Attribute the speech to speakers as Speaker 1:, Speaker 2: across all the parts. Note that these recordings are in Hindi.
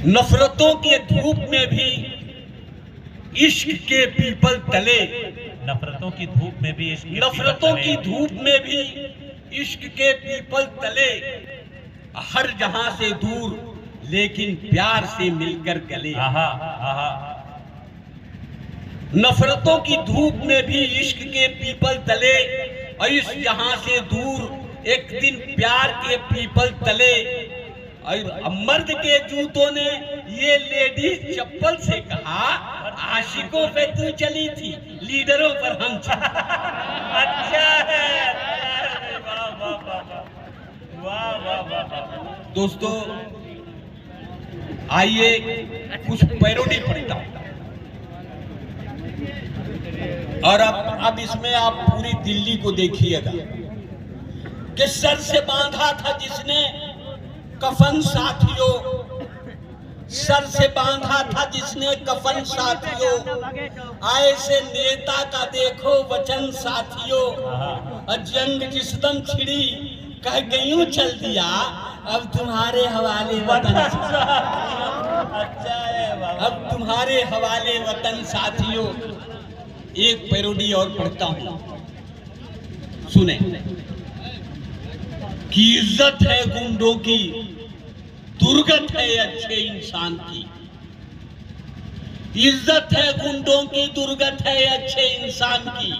Speaker 1: नफरतों के धूप में भी इश्क के पीपल तले,
Speaker 2: नफरतों की धूप में भी इश्क के
Speaker 1: नफरतों
Speaker 2: पीपल
Speaker 1: की
Speaker 2: तले,
Speaker 1: धूप में भी इश्क के पीपल तले, हर जहां से दूर लेकिन प्यार से मिलकर गले।
Speaker 2: आहा आहा।
Speaker 1: नफरतों की धूप में भी इश्क के पीपल तले, और इस जहां से दूर एक दिन प्यार के पीपल तले। और मर्द के जूतों ने ये लेडीज चप्पल से कहा, आशिकों पे तू चली थी, लीडरों पर हम चले।
Speaker 2: अच्छा है, वाह वाह वाह वाह वाह वाह।
Speaker 1: दोस्तों आइए कुछ पैरोडी पढ़ता हूं, और अब इसमें आप पूरी दिल्ली को देखिएगा कि सर से बांधा था जिसने कफन साथियों, सर से बांधा था जिसने कफन साथियों, आए से नेता का देखो वचन साथियों। और जंग जिस दम छिड़ी कह गयूं चल दिया, अब तुम्हारे हवाले वतन,
Speaker 2: अच्छा है,
Speaker 1: अब तुम्हारे हवाले वतन साथियों। एक पैरोडी और पढ़ता हूं, सुने। कि इज्जत है गुंडों की, दुर्गत है अच्छे इंसान की। इज्जत है गुंडों की, दुर्गत है अच्छे इंसान की।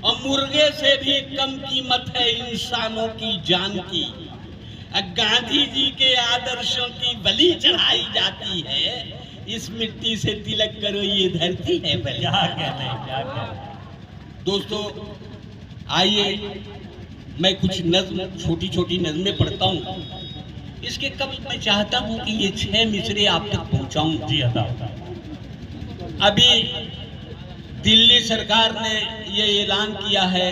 Speaker 1: और मुर्गे से भी कम कीमत है इंसानों की जान की। गांधी जी के आदर्शों की बलि चढ़ाई जाती है, इस मिट्टी से तिलक करो ये धरती है बलि।
Speaker 2: क्या कहते हैं, क्या कहते हैं।
Speaker 1: दोस्तों आइए मैं कुछ नज्म, छोटी छोटी नज्में पढ़ता हूँ। इसके कब मैं चाहता हूँ कि ये 6 मिसरे आप तक पहुँचाऊँ।
Speaker 2: जी बताओ।
Speaker 1: अभी दिल्ली सरकार ने ये ऐलान किया है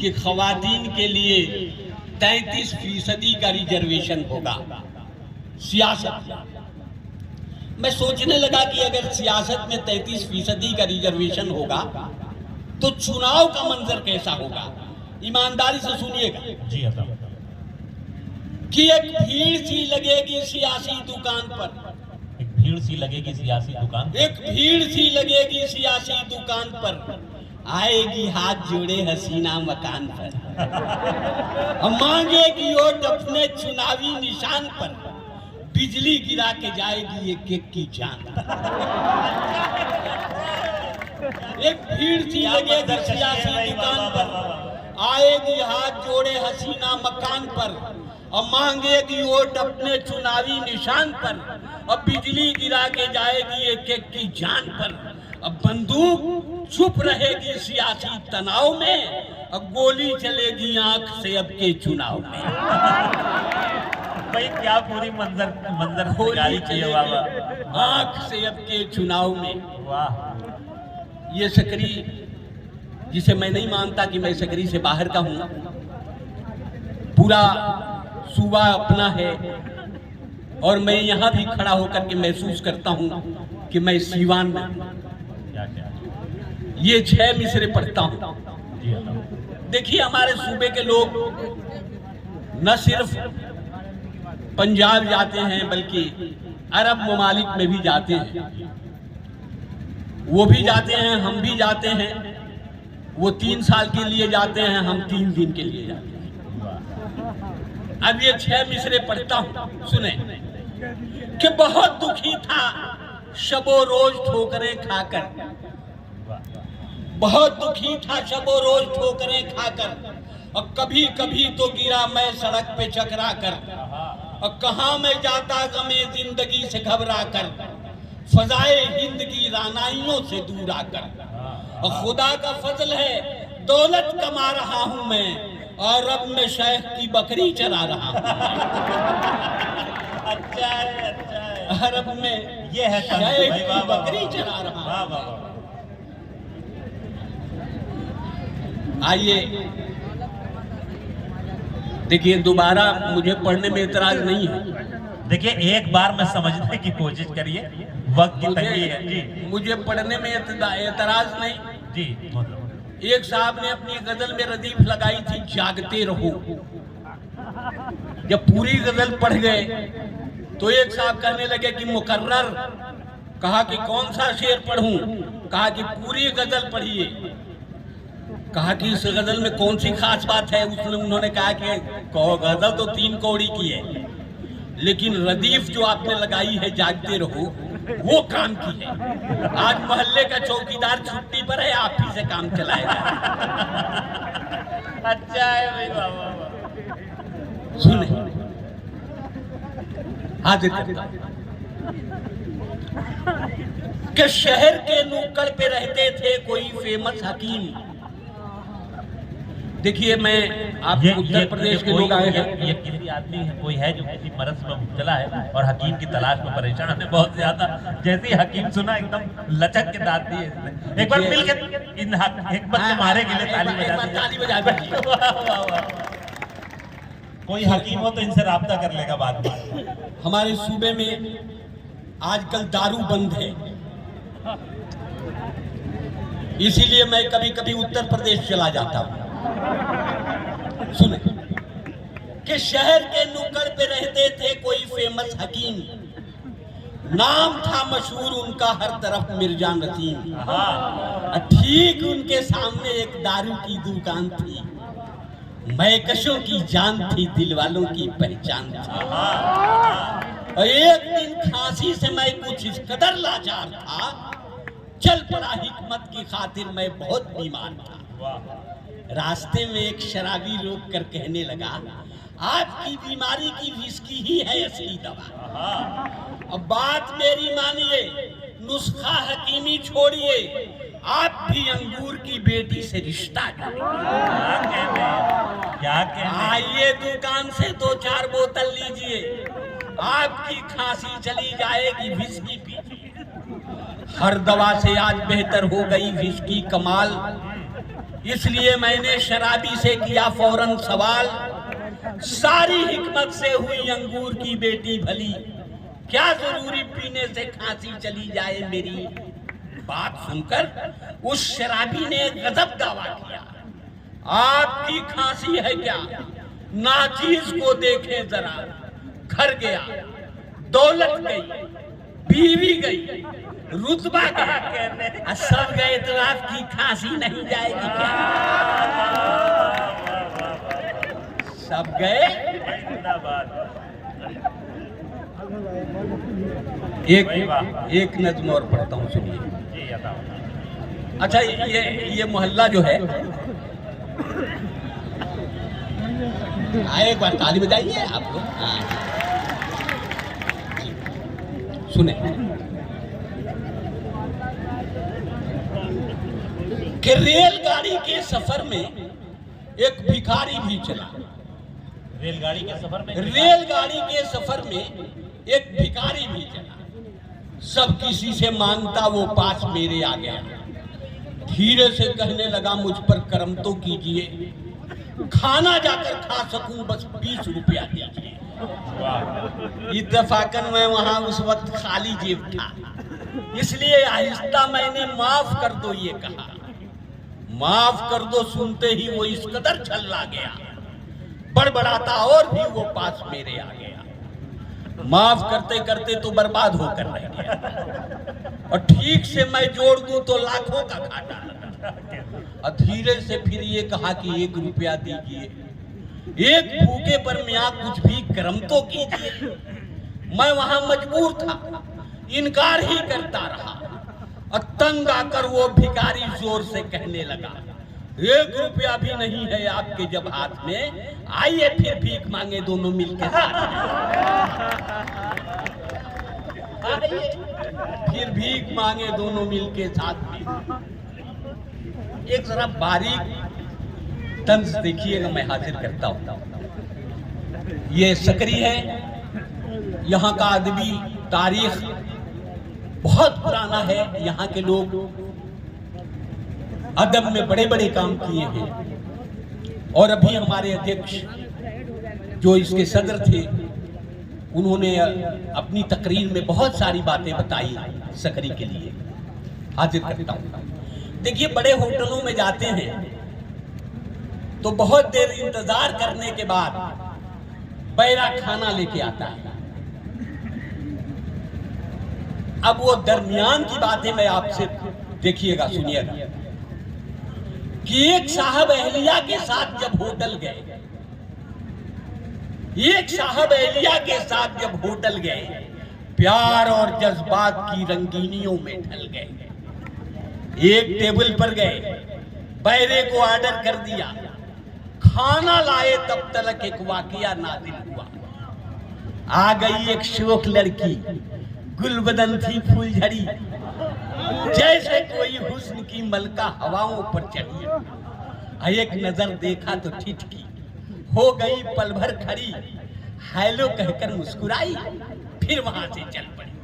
Speaker 1: कि खवातीन के लिए 33% का रिजर्वेशन होगा सियासत। मैं सोचने लगा कि अगर सियासत में 33% का रिजर्वेशन होगा तो चुनाव का मंजर कैसा होगा। ईमानदारी से सुनिएगा।
Speaker 2: जी बताओ।
Speaker 1: कि एक भीड़ सी लगेगी सियासी दुकान पर,
Speaker 2: एक भीड़ सी लगेगी सियासी दुकान,
Speaker 1: एक भीड़ सी लगेगी सियासी दुकान पर, आएगी हाथ जोड़े हसीना मकान पर, मांगेगी वोट अपने चुनावी निशान पर, बिजली गिरा के जाएगी एक एक की जान। एक भीड़ सी लगेगी सियासी दुकान पर, आएगी हाथ जोड़े हसीना मकान पर, और मांगेगी वोट अपने चुनावी निशान पर, और बिजली गिरा के जाएगी एक एक की जान पर। अब बंदूक चुप रहेगी सियासी तनाव में, और गोली चलेगी आंख से अब के चुनाव में।
Speaker 2: भाई क्या पूरी मंजर
Speaker 1: गोली
Speaker 2: चाहिए बाबा,
Speaker 1: आंख से अब के चुनाव में।
Speaker 2: वाह।
Speaker 1: ये सकरी, जिसे मैं नहीं मानता कि मैं सकरी से बाहर का हूं, पूरा सूबा अपना है, और मैं यहां भी खड़ा होकर के महसूस करता हूं कि मैं सीवान में
Speaker 2: क्या क्या।
Speaker 1: ये 6 मिसरे पढ़ता हूं।
Speaker 2: जी बताओ।
Speaker 1: देखिए हमारे सूबे के लोग न सिर्फ पंजाब जाते हैं बल्कि अरब ममालिक में भी जाते हैं। वो भी जाते हैं, हम भी जाते हैं। वो 3 साल के लिए जाते हैं, हम 3 दिन के लिए जाते हैं। अब ये 6 मिसरे पढ़ता हूं, सुने। कि बहुत दुखी था शबो रोज ठोकरें खाकर, बहुत दुखी था शबो रोज ठोकरें खाकर, और कभी कभी तो गिरा मैं सड़क पे चकरा कर, और कहां मैं जाता गमे जिंदगी से घबरा कर, फजाए हिंद की रानाइयों से दूर आकर। और खुदा का फजल है दौलत कमा रहा हूं मैं, और अब मैं शेख की बकरी चरा रहा हूं।
Speaker 2: अच्छा है, अच्छा है।
Speaker 1: अरब में
Speaker 2: ये है
Speaker 1: शेख की बकरी चरा रहा हूं। आइए देखिए, दोबारा मुझे पढ़ने में एतराज नहीं है।
Speaker 2: देखिए एक बार में समझने की कोशिश करिए, वक्त की तंगी है जी।
Speaker 1: मुझे पढ़ने में एतराज नहीं
Speaker 2: जी मतलब
Speaker 1: एक साहब ने अपनी गजल में रदीफ लगाई थी, जागते रहो। जब पूरी गजल पढ़ गए तो एक साहब कहने लगे कि मुकर्रर। कहा कि कौन सा शेर पढ़ूं? कहा कि पूरी गजल पढ़िए। कहा कि इस गजल में कौन सी खास बात है? उन्होंने कहा कि गजल तो 3 कौड़ी की है, लेकिन रदीफ जो आपने लगाई है जागते रहो वो काम की है। आज मोहल्ले का चौकीदार छुट्टी पर है, आप ही से काम चलाएगा।
Speaker 2: अच्छा है भाई, वाह वाह वाह।
Speaker 1: सुने हाजिर करता कि शहर के नुक्कड़ पे रहते थे कोई फेमस हकीम। देखिए, मैं आप उत्तर प्रदेश के लोग आए हैं।
Speaker 2: ये किसी आदमी है, कोई है जो किसी मरज में मुब्तला है और हकीम की तलाश में परेशान है बहुत ज्यादा। जैसे ही हकीम सुना एकदम लचक के दांत दिए इसने। एक बार मिलकर इन हिकमत के मारे के लिए ताली बजा दीजिए। वाह वाह वाह। कोई हकीम हो तो इनसे राब्ता कर लेगा बाद में।
Speaker 1: हमारे सूबे में आजकल दारू बंद है, इसीलिए मैं कभी कभी उत्तर प्रदेश चला जाता हूं। सुने कि शहर के नुक्कड़ पे रहते थे कोई फेमस हकीम, नाम था मशहूर उनका हर तरफ मिर्जा नसीम। ठीक उनके सामने एक दारू की दुकान थी, महकशों की जान थी, दिल वालों की पहचान थी। और एक दिन खांसी से मैं कुछ इस कदर लाचार था, चल पड़ा हिकमत की खातिर मैं बहुत बीमार था। रास्ते में एक शराबी रोक कर कहने लगा, आपकी बीमारी की विस्की ही है असली दवा। अब बात मेरी मानिए, नुस्खा हकीमी छोड़िए, आप भी अंगूर की बेटी से रिश्ता
Speaker 2: क्या
Speaker 1: आइए दुकान से 2-4 बोतल लीजिए, आपकी खांसी चली जाएगी, विस्की पीजिए। हर दवा से आज बेहतर हो गई विस्की कमाल, इसलिए मैंने शराबी से किया फौरन सवाल, सारी हिकमत से हुई अंगूर की बेटी भली, क्या जरूरी पीने से खांसी चली जाए मेरी। बात सुनकर उस शराबी ने गजब दावा किया, आपकी खांसी है क्या? नाचीज को देखें जरा, घर गया, दौलत गई, बीवी गई, रुतबा गया, सब गए तो आपकी खांसी नहीं जाएगी क्या? सब गए। एक नज्म और पढ़ता हूँ, सुनिए। अच्छा, ये मोहल्ला जो है, एक बार ताली बजाइए आप लोग। सुने कि रेलगाड़ी के सफर में एक भिखारी भी चला।
Speaker 2: रेलगाड़ी के सफर में एक भिखारी भी चला, सब किसी से मांगता, वो पास मेरे आ गया। धीरे से कहने लगा, मुझ पर करम तो कीजिए, खाना जाकर खा सकूं, बस 20 रुपया दीजिए। इत्तेफाकन मैं वहां उस वक्त खाली जेब था, इसलिए आहिस्ता मैंने माफ कर दो ये कहा। माफ कर दो सुनते ही वो इस कदर छल्ला गया, बड़बड़ाता और भी वो पास मेरे आ गया। माफ करते करते तो बर्बाद होकर रह गया, और ठीक से मैं जोड़ दूं तो लाखों का घाटा लगा। और धीरे से फिर ये कहा कि 1 रुपया दीजिए, एक भूखे पर मियाँ कुछ भी करम तो कीजिए। मैं वहां मजबूर था, इनकार ही करता रहा, और तंग आकर वो भिखारी जोर से कहने लगा, 1 रुपया भी नहीं है आपके जब हाथ में, आइए फिर भीख मांगे दोनों मिलकर साथ आइए फिर भीख मांगे दोनों मिलके साथ में। एक जरा बारीक तंज देखिएगा, मैं हाजिर करता हूं। ये सकरी है, यहाँ का अदबी तारीख बहुत पुराना है। यहाँ के लोग अदब में बड़े बड़े काम किए हैं, और अभी हमारे अध्यक्ष जो इसके सदर थे, उन्होंने अपनी तकरीर में बहुत सारी बातें बताई सकरी के लिए। हाजिर करता हूँ। देखिए, बड़े होटलों में जाते हैं तो बहुत देर इंतजार करने के बाद बैरा खाना लेके आता है।
Speaker 1: अब वो दरमियान की बातें मैं आपसे देखिएगा, सुनिएगा कि एक साहब अहलिया के साथ जब होटल गए, एक साहब अहलिया के साथ जब होटल गए, प्यार और जज्बात की रंगीनियों में ढल गए। एक टेबल पर गए, बैरे को ऑर्डर कर दिया, खाना लाए तब तक एक वाकया नादिल हुआ। आ गई एक शोख लड़की, गुलबदन थी फूलझड़ी, जैसे कोई हुस्न की मलका हवाओं पर चढ़ी। एक नजर देखा तो ठिठकी, हो गई पल भर खड़ी, हेलो कहकर मुस्कुराई, फिर वहां से चल पड़ी।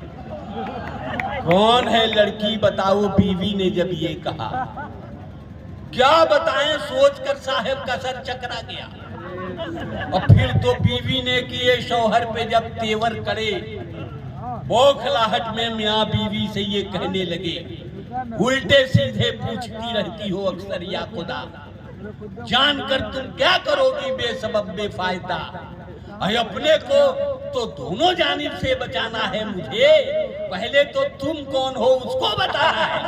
Speaker 1: कौन है लड़की बताओ, बीवी ने जब ये कहा, क्या बताएं सोचकर साहब का सर चकरा गया। और फिर तो बीवी ने किए शौहर पे जब तेवर करे, बौखलाहट में मियाँ बीवी से ये कहने लगे, उल्टे सीधे पूछती रहती हो अक्सर या खुदा, जानकर तुम क्या करोगी बेसबब बेफायदा। अपने को तो दोनों जानिब से बचाना है मुझे, पहले तो तुम कौन हो उसको बताना है।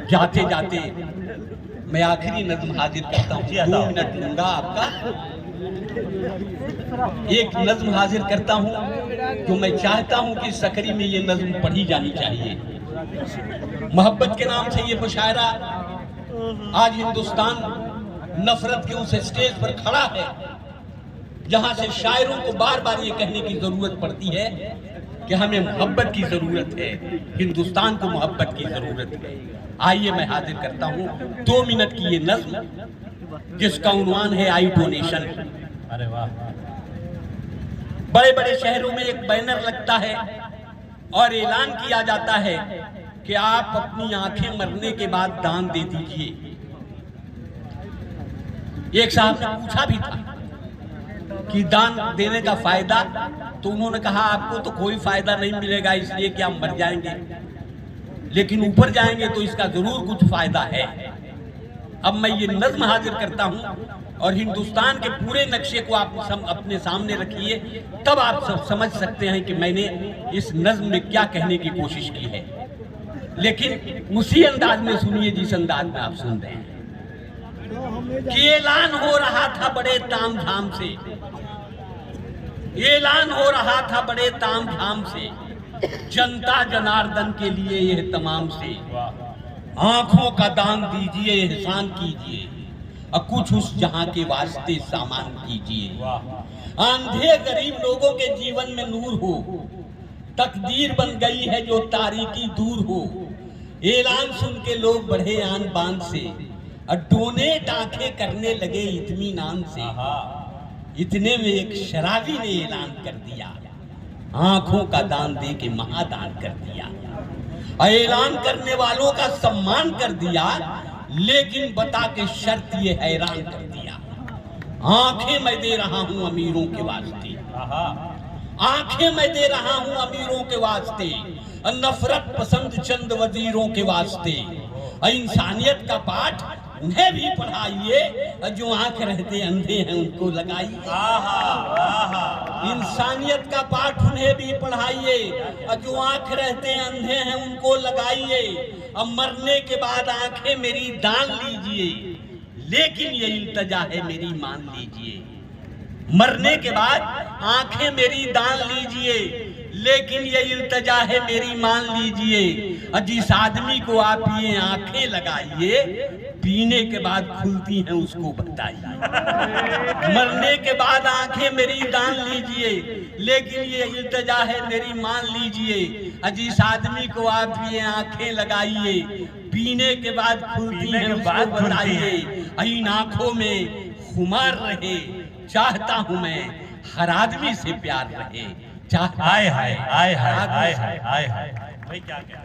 Speaker 1: जाते जाते मैं आखिरी नज्म हाजिर करता हूँ, 2 मिनट लूंगा आपका। एक नज्म हाजिर करता हूँ जो मैं चाहता हूँ कि सकरी में ये नज्म पढ़ी जानी चाहिए। मोहब्बत के नाम से ये मुशायरा आज हिंदुस्तान नफरत के उस स्टेज पर खड़ा है जहां से शायरों को बार बार ये कहने की जरूरत पड़ती है कि हमें मोहब्बत की जरूरत है, हिंदुस्तान को मोहब्बत की जरूरत है। आइए मैं हाजिर करता हूँ 2 मिनट की ये नज्म जिसका उन्वान है आई डोनेशन।
Speaker 3: अरे वाह।
Speaker 1: बड़े बड़े शहरों में एक बैनर लगता है और ऐलान किया जाता है कि आप अपनी आंखें मरने के बाद दान दे दीजिए। एक साहब ने पूछा भी था कि दान देने का फायदा, तो उन्होंने कहा आपको तो कोई फायदा नहीं मिलेगा इसलिए कि आप मर जाएंगे, लेकिन ऊपर जाएंगे तो इसका जरूर कुछ फायदा है। अब मैं ये नज्म हाजिर करता हूं और हिंदुस्तान के पूरे नक्शे को आप अपने सामने रखिए, तब आप सब समझ सकते हैं कि मैंने इस नज्म में क्या कहने की कोशिश की है। लेकिन उसी अंदाज में सुनिए जिस अंदाज में आप सुन रहे हैं कि ऐलान हो रहा था बड़े तामझाम से, ऐलान हो रहा था बड़े तामझाम से, जनता जनार्दन के लिए यह तमाम से, आंखों का दान दीजिए, एहसान कीजिए और कुछ उस जहां के वास्ते सामान कीजिए। अंधे गरीब लोगों के जीवन में नूर हो, तकदीर बन गई है जो तारीकी दूर हो। ऐलान सुन के लोग बढ़े आन बान से और डोनेट आंखें करने लगे इत्मीनान से। इतने में एक शराबी ने ऐलान कर दिया, आंखों का दान दे के महादान कर दिया। ऐलान करने वालों का सम्मान कर दिया, लेकिन बता के शर्त ये हैरान कर दिया, आंखें मैं दे रहा हूं अमीरों के वास्ते, आंखें मैं दे रहा हूं अमीरों के वास्ते, नफरत पसंद चंद वजीरों के वास्ते। इंसानियत का पाठ उन्हें भी पढ़ाइए, जो आंख रहते अंधे हैं उनको लगाइए। इंसानियत का पाठ उन्हें भी पढ़ाइए, जो आंख रहते अंधे हैं उनको लगाइए। अब मरने के बाद आंखें मेरी दान लीजिए, लेकिन ये इल्तजा है मेरी मान लीजिए। मरने के बाद आंखें मेरी दान लीजिए, लेकिन ये इल्तजा है मेरी मान लीजिए। जिस आदमी को आप ये आंखें लगाइए, पीने के बाद खुलती हैं उसको बताइए। मरने के बाद आंखें मेरी दान लीजिए, लेकिन ये इल्तजा है मेरी मान लीजिए। जिस आदमी को आप ये आंखें लगाइए, पीने के बाद खुलती हैं उसको बताइए। इन आंखों में खुमार रहे, चाहता हूं मैं हर आदमी से प्यार रहे।
Speaker 3: हाय हाय हाय हाय हाय हाय हाय, भाई क्या क्या